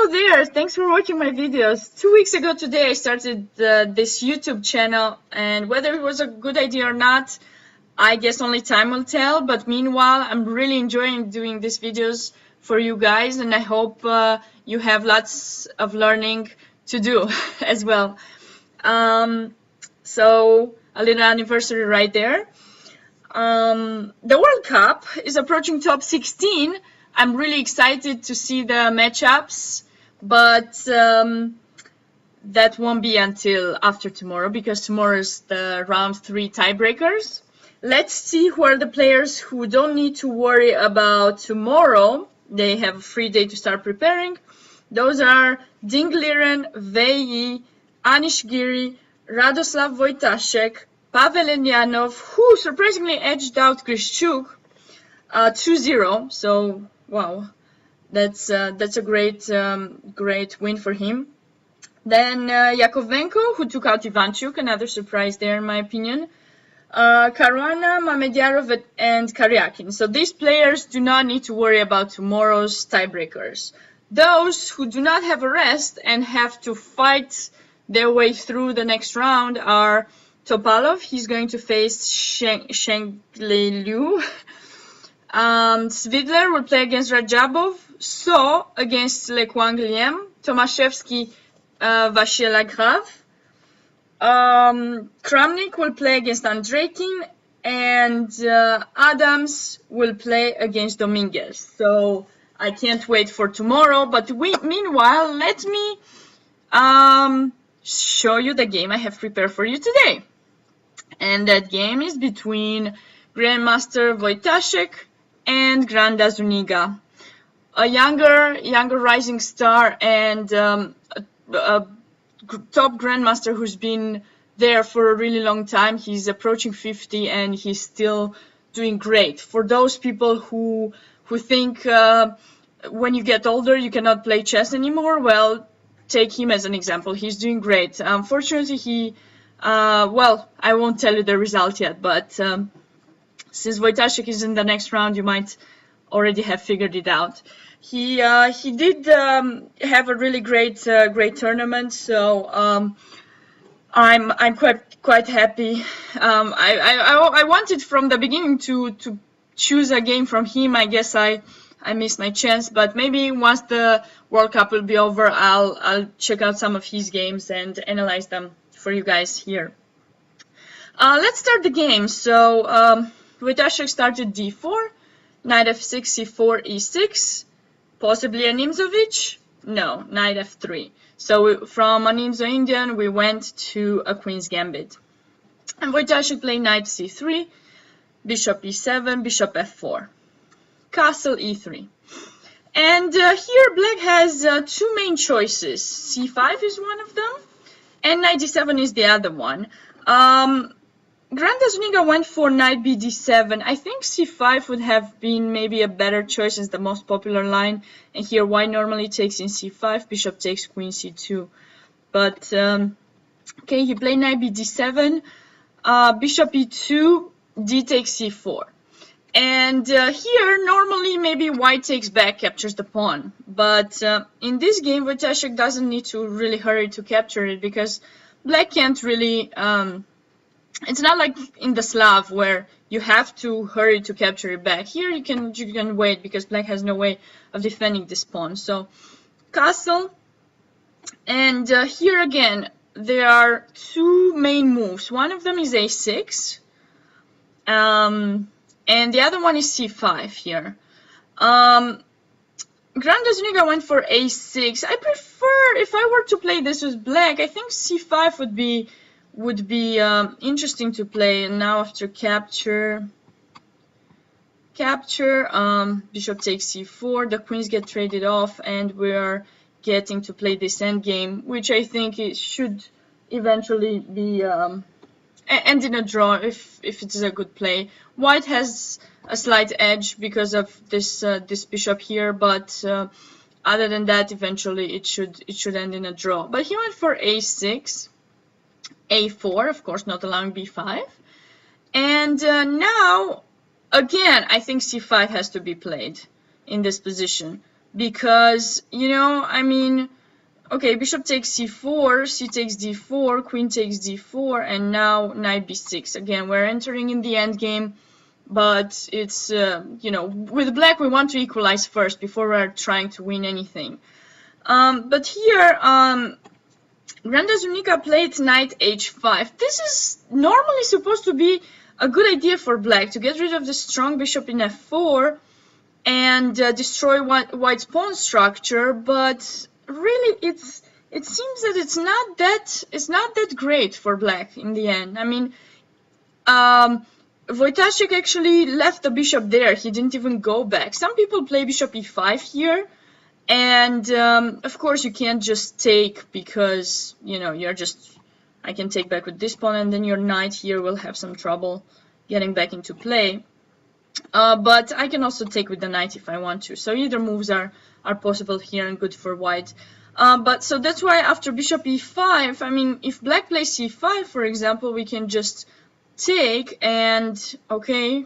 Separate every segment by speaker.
Speaker 1: Hello there, thanks for watching my videos. 2 weeks ago today I started this YouTube channel, and whether it was a good idea or not, I guess only time will tell. But meanwhile, I'm really enjoying doing these videos for you guys, and I hope you have lots of learning to do as well. So a little anniversary right there. The World Cup is approaching top 16. I'm really excited to see the matchups, but that won't be until after tomorrow, because tomorrow is the round 3 tiebreakers. Let's see who are the players who don't need to worry about tomorrow. They have a free day to start preparing. Those are Dingliren, Vei, Anish Giri, Radoslaw Wojtaszek, Pavel Elyanov, who surprisingly edged out Grishchuk 2-0. So wow, that's a great win for him. Then Yakovenko, who took out Ivanchuk, another surprise there in my opinion. Caruana, Mamedyarov, and Karyakin. So these players do not need to worry about tomorrow's tiebreakers. Those who do not have a rest and have to fight their way through the next round are Topalov. He's going to face Shengle Liu. Svidler will play against Rajabov. So against Le Quang Liem. Tomaszewski, Vachier-Lagrave. Kramnik will play against Andreikin, and Adams will play against Dominguez. So I can't wait for tomorrow. But meanwhile, let me show you the game I have prepared for you today. And that game is between Grandmaster Wojtaszek and Granda Zuniga, a younger rising star and a top grandmaster who's been there for a really long time. He's approaching 50 and he's still doing great. For those people who think when you get older you cannot play chess anymore, well, take him as an example. He's doing great. Unfortunately, he well, I won't tell you the result yet, but since Wojtaszek is in the next round, you might already have figured it out. He did have a really great tournament, so I'm quite happy. I wanted from the beginning to choose a game from him. I guess I missed my chance, but maybe once the World Cup will be over, I'll check out some of his games and analyze them for you guys here. Let's start the game. So Wojtaszek started d4, knight f6, c4, e6, possibly a Nimzovich. No, knight f3. So from a Nimzo-Indian, we went to a Queen's Gambit. And Wojtaszek played knight c3, bishop e7, bishop f4, castle e3. And here black has 2 main choices. c5 is one of them, and knight d7 is the other one. Granda Zuniga went for knight b d7. I think c5 would have been maybe a better choice as the most popular line. And here white normally takes in c5, bishop takes queen c2. But okay, he played knight b d7, bishop e2, d takes c4. And here normally maybe white takes back, captures the pawn. But in this game, Wojtaszek doesn't need to really hurry to capture it, because black can't really... it's not like in the Slav where you have to hurry to capture it back. Here you can wait, because black has no way of defending this pawn. So castle, and here again there are 2 main moves. One of them is a6, and the other one is c5 here. Granda Zuniga went for a6. I prefer, if I were to play this with black, I think c5 would be interesting to play. And now after capture, bishop takes c4, the queens get traded off, and we're getting to play this endgame, which I think it should eventually be end in a draw if it is a good play. White has a slight edge because of this bishop here, but other than that, eventually it should end in a draw. But he went for a6. a4, of course, not allowing b5. And now, again, I think c5 has to be played in this position. because, you know, I mean, okay, bishop takes c4, c takes d4, queen takes d4, and now knight b6. Again, we're entering in the endgame, but it's, you know, with black we want to equalize first before we're trying to win anything. But here, Granda Zuniga played knight h5. This is normally supposed to be a good idea for black, to get rid of the strong bishop in f4 and destroy white's pawn structure, but really it seems that it's not that great for black in the end. I mean, Wojtaszek actually left the bishop there. He didn't even go back. Some people play bishop e5 here, and of course you can't just take, because, you know, you're just, I can take back with this pawn, and then your knight here will have some trouble getting back into play. But I can also take with the knight if I want to. So either moves are possible here and good for white. But so that's why after bishop e5, I mean, if black plays c5, for example, we can just take, and okay,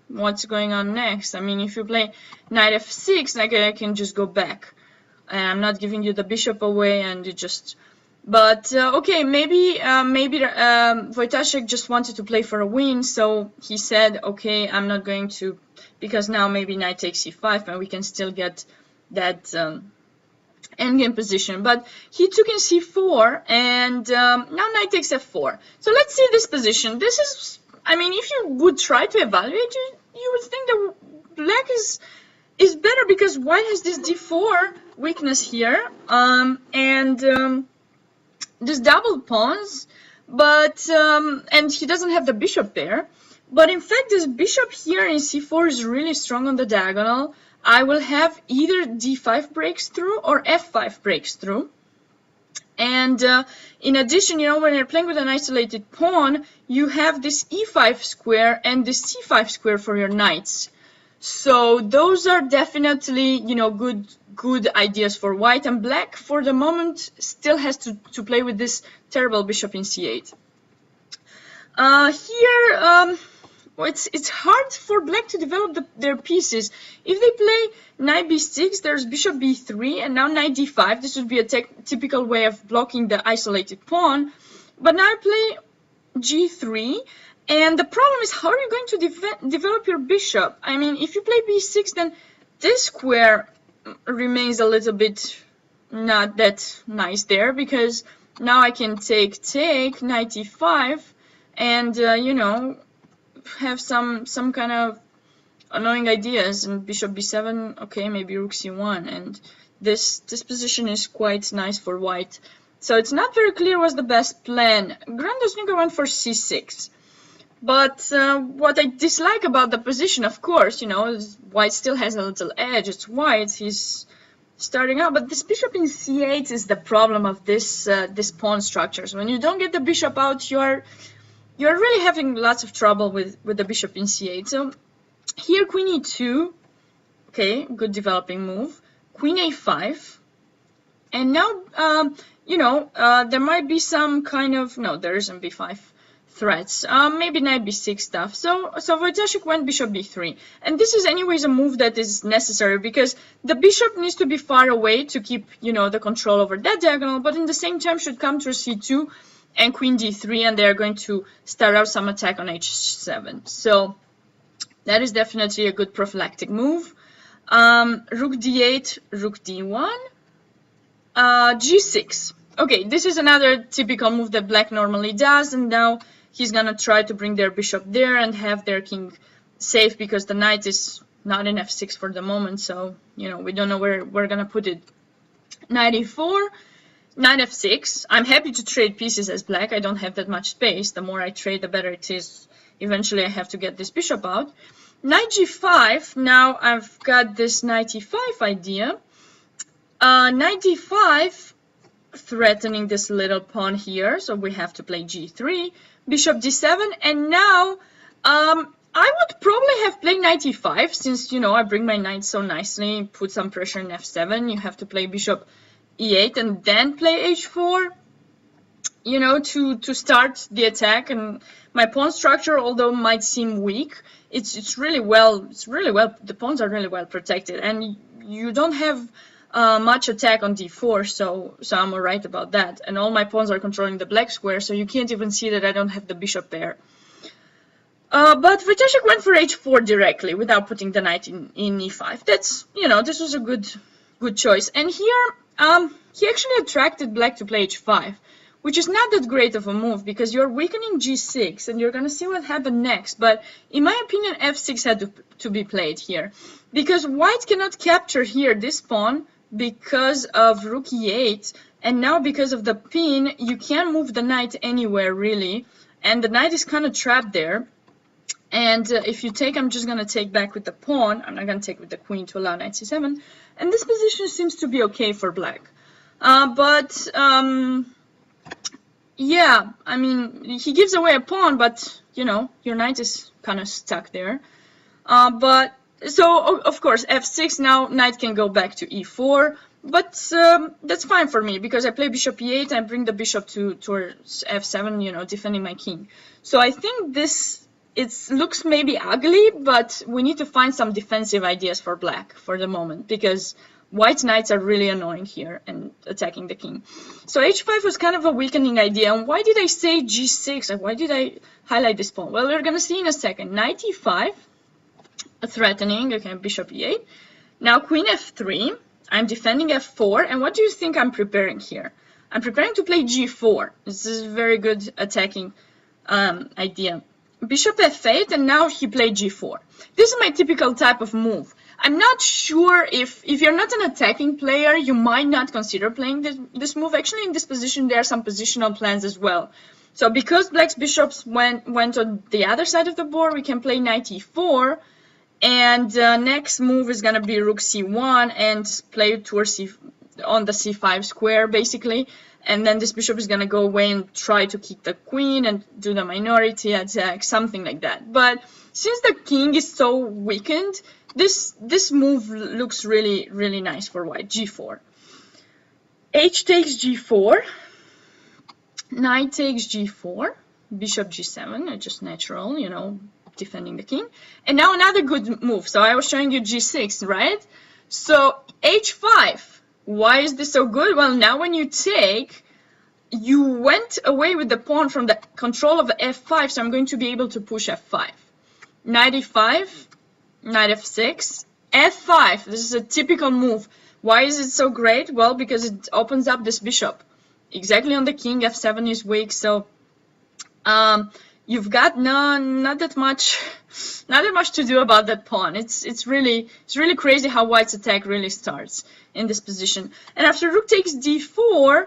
Speaker 1: what's going on next? I mean, if you play knight f6, I can just go back, and I'm not giving you the bishop away, and it just. But okay, maybe Wojtaszek just wanted to play for a win, so he said, okay, I'm not going to, because now maybe knight takes c5, and we can still get that endgame position. But he took in c4, and now knight takes f4. So let's see this position. This is, I mean, if you would try to evaluate it, you would think that black is better, because white has this d4 weakness here, and this double pawns, but and he doesn't have the bishop there. But in fact, this bishop here in c4 is really strong on the diagonal. I will have either d5 breaks through or f5 breaks through. And in addition, you know, when you're playing with an isolated pawn, you have this e5 square and this c5 square for your knights. So those are definitely, you know, good ideas for white, and black for the moment still has to play with this terrible bishop in c8. Here, it's hard for black to develop their pieces. If they play knight b6, there's bishop b3, and now knight d5. This would be a typical way of blocking the isolated pawn. But now I play g3. And the problem is, how are you going to develop your bishop? I mean, if you play b6, then this square remains a little bit not that nice there, because now I can take knight e5, and you know, have some kind of annoying ideas, and bishop b7, okay, maybe rook c1, and this position is quite nice for white. So it's not very clear what's the best plan. Granda Zuniga went for c6. But what I dislike about the position, of course, you know, is white still has a little edge. It's white, he's starting out, but this bishop in c8 is the problem of this pawn structures. When you don't get the bishop out, you're really having lots of trouble with the bishop in c8. So here queen e2, okay, good developing move. Queen a5, and now you know, there might be some kind of, no, there isn't b5 threats, maybe knight b6 stuff. So Wojtaszek went bishop b3, and this is anyways a move that is necessary, because the bishop needs to be far away to keep, you know, the control over that diagonal, but in the same time should come through c2 and queen d3, and they are going to start out some attack on h7. So that is definitely a good prophylactic move. Rook d8, rook d1, g6. Okay, this is another typical move that black normally does, and now he's gonna try to bring their bishop there and have their king safe, because the knight is not in f6 for the moment, so, you know, we don't know where we're gonna put it. Knight e4, knight f6. I'm happy to trade pieces as black. I don't have that much space. The more I trade, the better it is. Eventually I have to get this bishop out. Knight g5. Now I've got this knight e5 idea. Knight d5, threatening this little pawn here, so we have to play g3, bishop d7, and now I would probably have played knight e5, since, you know, I bring my knight so nicely, put some pressure in f7. You have to play bishop e8 and then play h4, you know, to start the attack. And my pawn structure, although might seem weak, it's really well, the pawns are really well protected, and you don't have much attack on d4, so I'm alright about that. And all my pawns are controlling the black square, so you can't even see that I don't have the bishop there. But Wojtaszek went for h4 directly without putting the knight in e5. That's, you know, this was a good choice. And here, he actually attracted black to play h5, which is not that great of a move because you're weakening g6 and you're gonna see what happened next. But in my opinion, f6 had to be played here because white cannot capture here this pawn because of rook e8, and now because of the pin, you can't move the knight anywhere really, and the knight is kind of trapped there. And if you take, I'm just going to take back with the pawn. I'm not going to take with the queen to allow knight c7. And this position seems to be okay for black. Yeah, I mean, he gives away a pawn, but, you know, your knight is kind of stuck there. So, of course, f6, now knight can go back to e4. But that's fine for me, because I play bishop e8 and bring the bishop towards f7, you know, defending my king. So I think this... It looks maybe ugly, but we need to find some defensive ideas for black for the moment, because white knights are really annoying here and attacking the king. So h5 was kind of a weakening idea. And why did I say g6? Why did I highlight this pawn? Well, we're going to see in a second. Knight e5, threatening, okay, bishop e8. Now queen f3, I'm defending f4. And what do you think I'm preparing here? I'm preparing to play g4. This is a very good attacking idea. Bishop f8, and now he played g4. This is my typical type of move. I'm not sure if you're not an attacking player, you might not consider playing this move. Actually, in this position, there are some positional plans as well. So because black's bishops went on the other side of the board, we can play knight e4, and next move is going to be rook c1 and play towards on the c5 square, basically. And then this bishop is going to go away and try to kick the queen and do the minority attack, something like that. But since the king is so weakened, this move looks really, really nice for white. g4. H takes g4. Knight takes g4. Bishop g7, just natural, you know, defending the king. And now another good move. So I was showing you g6, right? So h5. Why is this so good? Well, now when you take, you went away with the pawn from the control of f5, so I'm going to be able to push f5. Knight e5, knight f6, f5. This is a typical move. Why is it so great? Well, because it opens up this bishop. Exactly on the king, f7 is weak, so you've got not that much to do about that pawn. It's really crazy how white's attack really starts in this position. And after rook takes d4,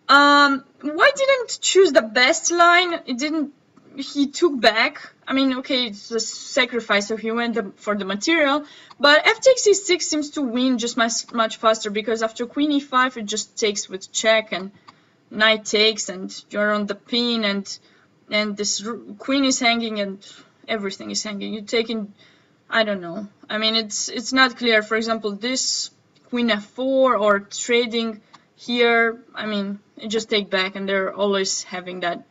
Speaker 1: white didn't choose the best line. He took back. I mean, okay, it's a sacrifice, so he went for the material. But f takes e6 seems to win just much faster, because after queen e5 it just takes with check, and knight takes, and you're on the pin, and this queen is hanging, and everything is hanging. You're taking, I don't know. I mean, it's not clear. For example, this queen f4 or trading here, I mean, you just take back, and they're always having that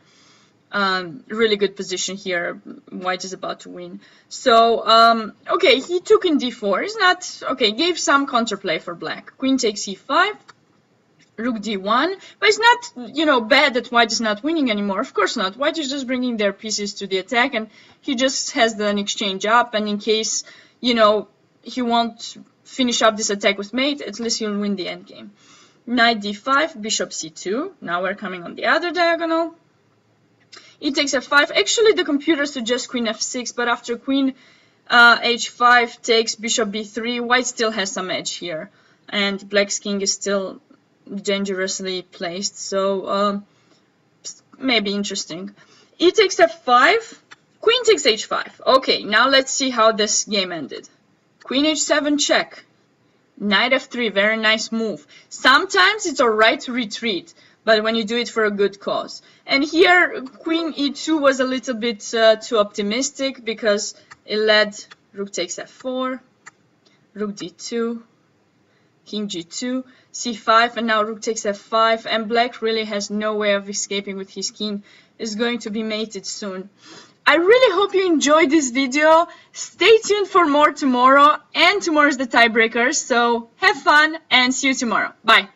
Speaker 1: really good position here. White is about to win. So, okay, he took in d4. It's not, okay, gave some counterplay for black. Queen takes e5, rook d1, but it's not, you know, bad that white is not winning anymore. Of course not. White is just bringing their pieces to the attack, and he just has an exchange up, and in case, you know, he won't finish up this attack with mate, at least he'll win the endgame. Knight d5, bishop c2. Now we're coming on the other diagonal. E takes f5. Actually, the computer suggests queen f6, but after queen h5 takes bishop b3, white still has some edge here, and black's king is still dangerously placed, so maybe interesting. E takes f5, queen takes h5. Okay, now let's see how this game ended. Queen h7 check. Knight f3, very nice move. Sometimes it's alright to retreat, but when you do it for a good cause. And here, queen e2 was a little bit too optimistic, because it led rook takes f4, rook d2, king g2, c5, and now rook takes f5, and black really has no way of escaping with his king. Is going to be mated soon. I really hope you enjoyed this video. Stay tuned for more tomorrow, and tomorrow is the tiebreaker, so have fun and see you tomorrow. Bye.